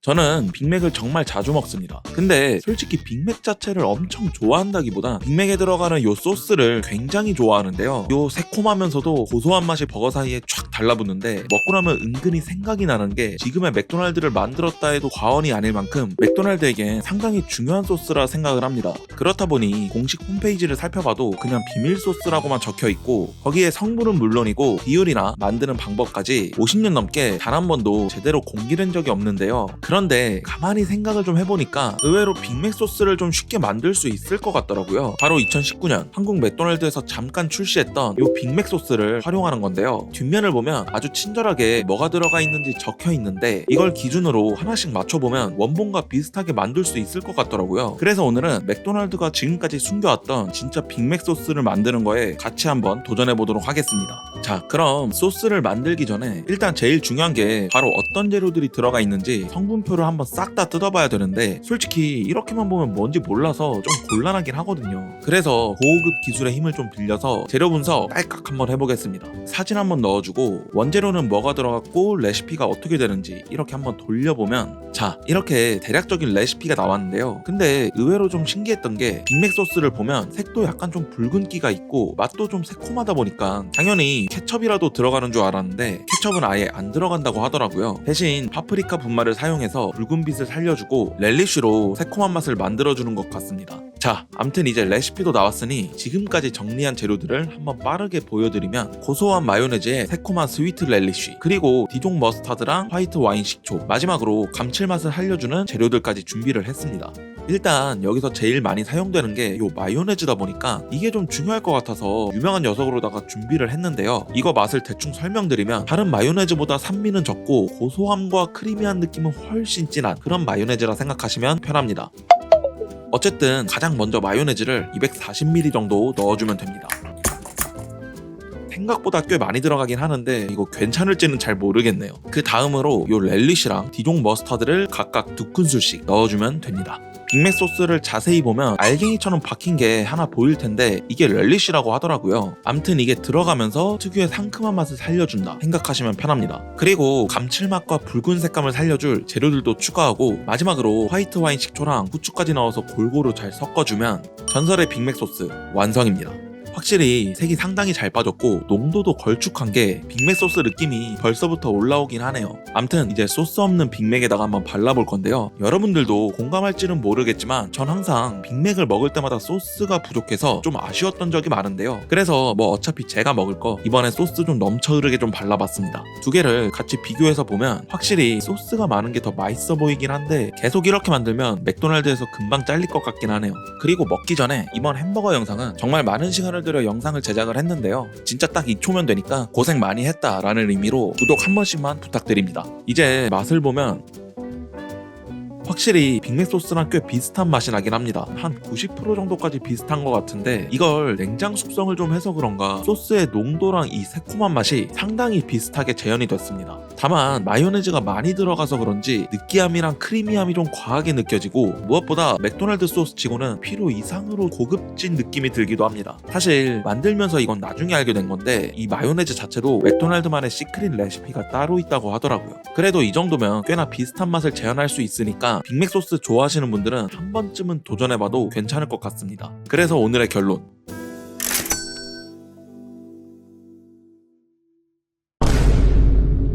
저는 빅맥을 정말 자주 먹습니다. 근데 솔직히 빅맥 자체를 엄청 좋아한다기보다 빅맥에 들어가는 요 소스를 굉장히 좋아하는데요. 요 새콤하면서도 고소한 맛이 버거 사이에 쫙 달라붙는데 먹고 나면 은근히 생각이 나는 게 지금의 맥도날드를 만들었다 해도 과언이 아닐 만큼 맥도날드에겐 상당히 중요한 소스라 생각을 합니다. 그렇다 보니 공식 홈페이지를 살펴봐도 그냥 비밀 소스라고만 적혀 있고 거기에 성분은 물론이고 비율이나 만드는 방법까지 50년 넘게 단 한 번도 제대로 공개된 적이 없는데요. 그런데 가만히 생각을 좀 해보니까 의외로 빅맥 소스를 좀 쉽게 만들 수 있을 것 같더라고요. 바로 2019년 한국 맥도날드에서 잠깐 출시했던 요 빅맥 소스를 활용하는 건데요. 뒷면을 보면 아주 친절하게 뭐가 들어가 있는지 적혀 있는데 이걸 기준으로 하나씩 맞춰보면 원본과 비슷하게 만들 수 있을 것 같더라고요. 그래서 오늘은 맥도날드가 지금까지 숨겨왔던 진짜 빅맥 소스를 만드는 거에 같이 한번 도전해보도록 하겠습니다. 자, 그럼 소스를 만들기 전에 일단 제일 중요한 게 바로 어떤 재료들이 들어가 있는지 성분표를 한번 싹 다 뜯어봐야 되는데 솔직히 이렇게만 보면 뭔지 몰라서 좀 곤란하긴 하거든요. 그래서 고급 기술의 힘을 좀 빌려서 재료 분석 딸깍 한번 해보겠습니다. 사진 한번 넣어주고 원재료는 뭐가 들어갔고 레시피가 어떻게 되는지 이렇게 한번 돌려보면 자, 이렇게 대략적인 레시피가 나왔는데요. 근데 의외로 좀 신기했던 게 빅맥 소스를 보면 색도 약간 좀 붉은기가 있고 맛도 좀 새콤하다 보니까 당연히 케첩이라도 들어가는 줄 알았는데 케첩은 아예 안 들어간다고 하더라고요. 대신 파프리카 분말을 사용해서 붉은빛을 살려주고 렐리쉬로 새콤한 맛을 만들어주는 것 같습니다. 자, 암튼 이제 레시피도 나왔으니 지금까지 정리한 재료들을 한번 빠르게 보여드리면 고소한 마요네즈에 새콤한 스위트 렐리쉬 그리고 디종 머스타드랑 화이트 와인 식초 마지막으로 감칠맛을 살려주는 재료들까지 준비를 했습니다. 일단 여기서 제일 많이 사용되는 게 요 마요네즈다 보니까 이게 좀 중요할 것 같아서 유명한 녀석으로다가 준비를 했는데요. 이거 맛을 대충 설명드리면 다른 마요네즈보다 산미는 적고 고소함과 크리미한 느낌은 훨씬 진한 그런 마요네즈라 생각하시면 편합니다. 어쨌든 가장 먼저 마요네즈를 240ml 정도 넣어주면 됩니다. 생각보다 꽤 많이 들어가긴 하는데 이거 괜찮을지는 잘 모르겠네요. 그 다음으로 요 렐리쉬랑 디종 머스타드를 각각 2큰술씩 넣어주면 됩니다. 빅맥 소스를 자세히 보면 알갱이처럼 박힌 게 하나 보일 텐데 이게 렐리쉬라고 하더라고요. 암튼 이게 들어가면서 특유의 상큼한 맛을 살려준다 생각하시면 편합니다. 그리고 감칠맛과 붉은 색감을 살려줄 재료들도 추가하고 마지막으로 화이트 와인 식초랑 후추까지 넣어서 골고루 잘 섞어주면 전설의 빅맥 소스 완성입니다. 확실히 색이 상당히 잘 빠졌고 농도도 걸쭉한 게 빅맥 소스 느낌이 벌써부터 올라오긴 하네요. 암튼 이제 소스 없는 빅맥에다가 한번 발라볼 건데요. 여러분들도 공감할지는 모르겠지만 전 항상 빅맥을 먹을 때마다 소스가 부족해서 좀 아쉬웠던 적이 많은데요. 그래서 뭐 어차피 제가 먹을 거 이번에 소스 좀 넘쳐 흐르게 좀 발라봤습니다. 두 개를 같이 비교해서 보면 확실히 소스가 많은 게 더 맛있어 보이긴 한데 계속 이렇게 만들면 맥도날드에서 금방 잘릴 것 같긴 하네요. 그리고 먹기 전에 이번 햄버거 영상은 정말 많은 시간을 들여 영상을 제작을 했는데요. 진짜 딱 2초면 되니까 고생 많이 했다 라는 의미로 구독 한 번씩만 부탁드립니다. 이제 맛을 보면 확실히 빅맥 소스랑 꽤 비슷한 맛이 나긴 합니다. 한 90% 정도까지 비슷한 것 같은데 이걸 냉장 숙성을 좀 해서 그런가 소스의 농도랑 이 새콤한 맛이 상당히 비슷하게 재현이 됐습니다. 다만 마요네즈가 많이 들어가서 그런지 느끼함이랑 크리미함이 좀 과하게 느껴지고 무엇보다 맥도날드 소스 치고는 필요 이상으로 고급진 느낌이 들기도 합니다. 사실 만들면서 이건 나중에 알게 된 건데 이 마요네즈 자체도 맥도날드만의 시크릿 레시피가 따로 있다고 하더라고요. 그래도 이 정도면 꽤나 비슷한 맛을 재현할 수 있으니까 빅맥 소스 좋아하시는 분들은 한 번쯤은 도전해봐도 괜찮을 것 같습니다. 그래서 오늘의 결론,